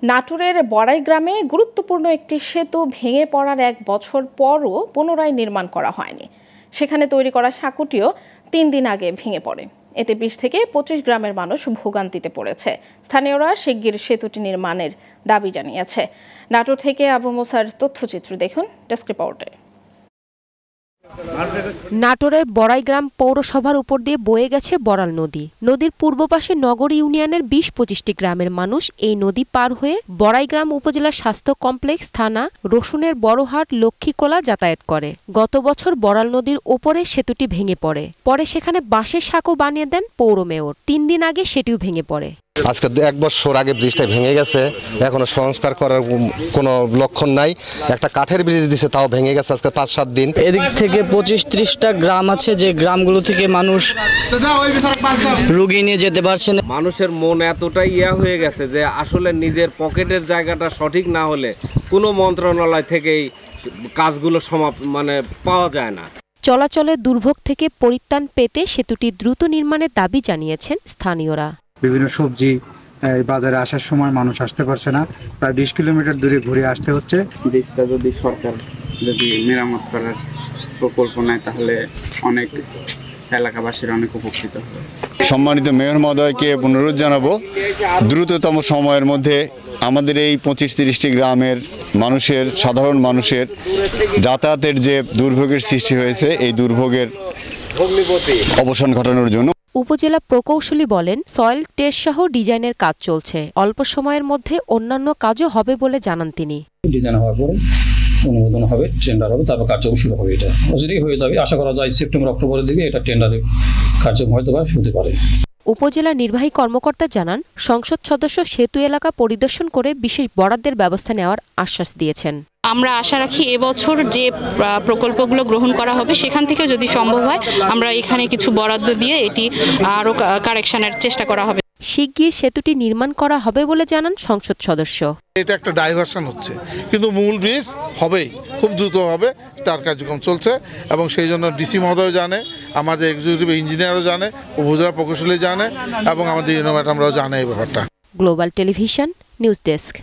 নাটোরের বড়াই গ্রামে গুরুত্বপূর্ণ একটি সেতু ভেঙে পড়ার 1 বছর পরও পুনরায় নির্মাণ করা হয়নি। সেখানে তৈরি করা সাঁকোটিও 3 দিন আগে ভেঙে পড়ে। এতে 20 থেকে 25 গ্রামের মানুষ ভোগান্তিতে পড়েছে। স্থানীয়রা শিগগির সেতুটি নির্মাণের দাবি জানিয়েছে। নাটোর থেকে আবু মুসার তথ্যচিত্র দেখুন ডেস্ক রিপোর্টে। নাটোরের বড়াই গ্রাম পৌরসভার উপর দিয়ে বয়ে গেছে বড়াল নদী। নদীর পূর্ব পাশে নগর ইউনিয়নের 20-25টি গ্রামের মানুষ এই নদী পার হয়ে বড়াই গ্রাম উপজেলার স্বাস্থ্য কমপ্লেক্স, থানা, রসুনের বড়হাট, লক্ষ্মীকোলা যাতায়াত করে। গত বছর বড়াল নদীর ওপরে সেতুটি ভেঙে পরে সেখানে বাঁশের সাঁকো বানিয়ে দেন পৌর মেয়র। 3 দিন আগে সেটিও ভেঙে পড়ে। আজকে 1 বছর আগে ব্রিজটা ভেঙে গেছে, এখনো সংস্কার করার কোনো লক্ষণ নাই। একটা কাঠের ব্রিজ দিছে, তাও ভেঙে গেছে আজকে 5-7 দিন। এদিক থেকে 25-30টা গ্রাম আছে, যে গ্রামগুলো থেকে মানুষ রোগী নিয়ে যেতে পারছে না। মানুষের মন এতটাই হয়ে গেছে যে আসলে নিজের পকেটের জায়গাটা সঠিক না হলে কোনো মন্ত্রণালয় থেকেই কাজগুলো পাওয়া যায় না। চলাচলে দুর্ভোগ থেকে পরিত্রাণ পেতে সেতুটি দ্রুত নির্মাণের দাবি জানিয়েছেন স্থানীয়রা। বিভিন্ন সবজি বাজারে আসার সময় মানুষ আসতে পারছে না, প্রায় 20 কিলোমিটার দূরে ঘুরে আসতে হচ্ছে। ব্রিজটা যদি সরকার মেরামত করার প্রকল্প নেয় তাহলে অনেক এলাকাবাসীর অনেক উপকৃত হবে। সম্মানিত মেয়র মহোদয়কে অনুরোধ জানাবো, দ্রুততম সময়ের মধ্যে আমাদের এই 25-30টি গ্রামের সাধারণ মানুষের যাতায়াতের যে দুর্ভোগের সৃষ্টি হয়েছে, এই দুর্ভোগের অবসান ঘটানোর জন্য উপজেলা প্রকৌশলী বলেন, সয়েল টেস্ট সহ ডিজাইনের কাজ চলছে। অল্প সময়ের মধ্যে অন্যান্য কাজও হবে বলে জানান তিনি। ডিজাইন হওয়ার পরে অনুমোদন হবে, টেন্ডার হবে, তারপর কার্যক্রম শুরু হবে। এটা অচিরেই হয়ে যাবে, আশা করা যায় সেপ্টেম্বর-অক্টোবরের দিকে এটা টেন্ডারের কার্যক্রম হয়তো শুরু পারে। উপজেলা নির্বাহী কর্মকর্তা জানান, সংসদ সদস্য সেতু এলাকা পরিদর্শন করে বিশেষ বরাদ্দের ব্যবস্থা নেওয়ার আশ্বাস দিয়েছেন। আমরা আশা রাখি এবছর যে প্রকল্পগুলো গ্রহণ করা হবে সেখান থেকে যদি সম্ভব হয় আমরা এখানে কিছু বরাদ্দ দিয়ে এটি আরো কারেকশনের চেষ্টা করা হবে। শিগগির সেতুটি নির্মাণ করা হবে বলে জানান সংসদ সদস্য। এটা একটা ডাইভারশন হচ্ছে, কিন্তু মূল ব্রিজ হবেই, খুব দ্রুত হবে, তার কার্যক্রম চলছে এবং সেই জন্য ডিসি মহোদয় জানে, আমাদের এক্সিকিউটিভ ইঞ্জিনিয়ারও জানে, উপজেলা প্রকৌশলী জানে এবং আমাদের ইউনো ম্যাডামরাও জানে এই ব্যাপারটা। Global television news desk.